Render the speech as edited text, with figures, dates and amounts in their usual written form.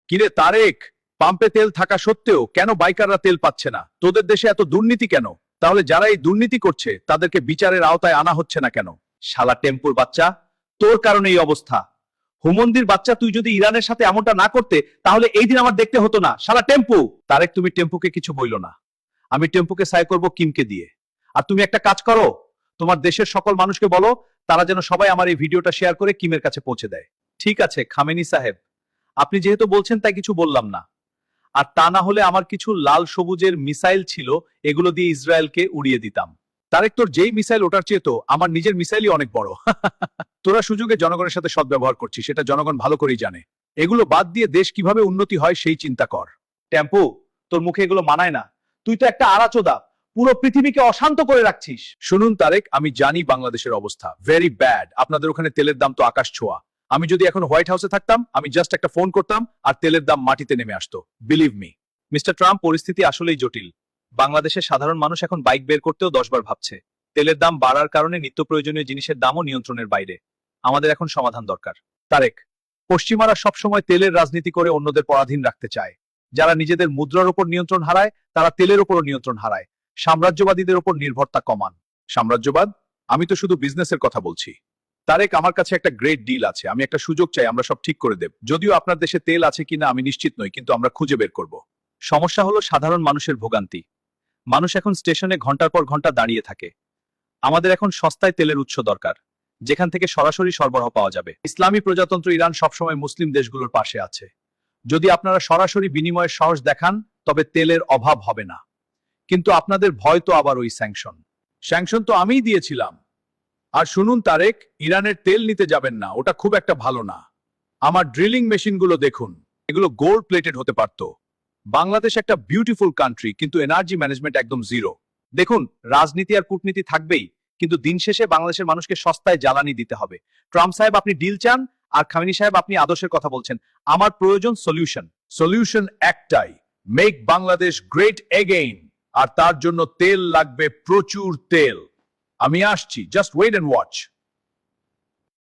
কিরে তারেক, পাম্পে তেল থাকা সত্ত্বেও কেন বাইকাররা তেল পাচ্ছে না? তোদের দেশে এত দুর্নীতি কেন? তাহলে যারা এই দুর্নীতি করছে তাদেরকে বিচারের আওতায় আনা হচ্ছে না কেন? শালা টেম্পুর বাচ্চা, তোর কারণে এই অবস্থা। হুমন্দির বাচ্চা, তুই যদি ইরানের সাথে এমনটা না করতে তাহলে এই দিন আমার দেখতে হতো না। শালা টেম্পু। তারেক, তুমি টেম্পুকে কিছু বইলো না। আমি টেম্পুকে সাই করব কিমকে দিয়ে। আর তুমি একটা কাজ করো, তোমার দেশের সকল মানুষকে বলো তারা যেন সবাই আমার এই ভিডিওটা শেয়ার করে কিমের কাছে পৌঁছে দেয়। ঠিক আছে খামেনি সাহেব, আপনি যেহেতু বলছেন তাই কিছু বললাম না। আর তা না হলে আমার কিছু লাল সবুজের মিসাইল ছিল, এগুলো দিয়ে ইসরায়েলকে উড়িয়ে দিতাম। তারেক, তোর যেই মিসাইল ওটার চেয়ে তো আমার নিজের মিসাইলই অনেক বড়। তোরা সুযোগে জনগণের সাথে সদ্ব্যবহার করছিস, সেটা জনগণ ভালো করেই জানে। এগুলো বাদ দিয়ে দেশ কিভাবে উন্নতি হয় সেই চিন্তা কর। টেম্পু, তোর মুখে এগুলো মানায় না। তুই তো একটা আরাচোদা, পুরো পৃথিবীকে অশান্ত করে রাখছিস। শুনুন তারেক, আমি জানি বাংলাদেশের অবস্থা ভেরি ব্যাড। আপনাদের ওখানে তেলের দাম তো আকাশ ছোঁয়া। আমি যদি এখন হোয়াইট হাউসে থাকতাম, আমি জাস্ট একটা ফোন করতাম আর তেলের দাম মাটিতে নেমে আসতো। বিলিভ মি মিস্টার ট্রাম্প, পরিস্থিতি আসলেই জটিল। বাংলাদেশের সাধারণ মানুষ এখন বাইক বের করতেও 10 বার ভাবছে। তেলের দাম বাড়ার কারণে নিত্য প্রয়োজনীয় জিনিসের দামও নিয়ন্ত্রণের বাইরে। আমাদের এখন সমাধান দরকার। তারেক, পশ্চিমারা সবসময় তেলের রাজনীতি করে অন্যদের পরাধীন রাখতে চায়। যারা নিজেদের মুদ্রার উপর নিয়ন্ত্রণ হারায় তারা তেলের উপরও নিয়ন্ত্রণ হারায়। সাম্রাজ্যবাদীদের উপর নির্ভরতা কমান। সাম্রাজ্যবাদ? আমি তো শুধু বিজনেসের কথা বলছি। তারেক, আমার কাছে একটা গ্রেট ডিল আছে। আমি একটা সুযোগ চাই, আমরা সব ঠিক করে দেব। যদিও আপনার দেশে তেল আছে কিনা আমি নিশ্চিত নই, কিন্তু আমরা খুঁজে বের করব। সমস্যা হলো সাধারণ মানুষের ভোগান্তি। মানুষ এখন স্টেশনে ঘন্টার পর ঘন্টা দাঁড়িয়ে থাকে। আমাদের এখন সস্তায় তেলের উৎস দরকার, যেখান থেকে সরাসরি সরবরাহ পাওয়া যাবে। ইসলামী প্রজাতন্ত্র ইরান সবসময় মুসলিম দেশগুলোর পাশে আছে। যদি আপনারা সরাসরি বিনিময়ের সাহস দেখান তবে তেলের অভাব হবে না। কিন্তু আপনাদের ভয় তো আবার ওই স্যাংশন। স্যাংশন তো আমিই দিয়েছিলাম। আর শুনুন তারেক, ইরানের তেল নিতে যাবেন না, ওটা খুব একটা ভালো না। আমার ড্রিলিং মেশিনগুলো দেখুন, এগুলো গোল্ড প্লেটেড হতে পারত। বাংলাদেশ একটা বিউটিফুল কান্ট্রি, কিন্তু এনার্জি ম্যানেজমেন্ট একদম জিরো। দেখুন, রাজনীতি আর কূটনীতি থাকবেই, কিন্তু দিন শেষে বাংলাদেশের মানুষকে সস্তায় জ্বালানি দিতে হবে। ট্রাম্প সাহেব, আপনি ডিল চান, আর খামেনি সাহেব আপনি আদর্শের কথা বলছেন। আমার প্রয়োজন সলিউশন। সলিউশন একটাই, মেক বাংলাদেশ গ্রেট এগেইন। আর তার জন্য তেল লাগবে, প্রচুর তেল। আমি আসছি, জাস্ট ওয়েট এন্ড ওয়াচ।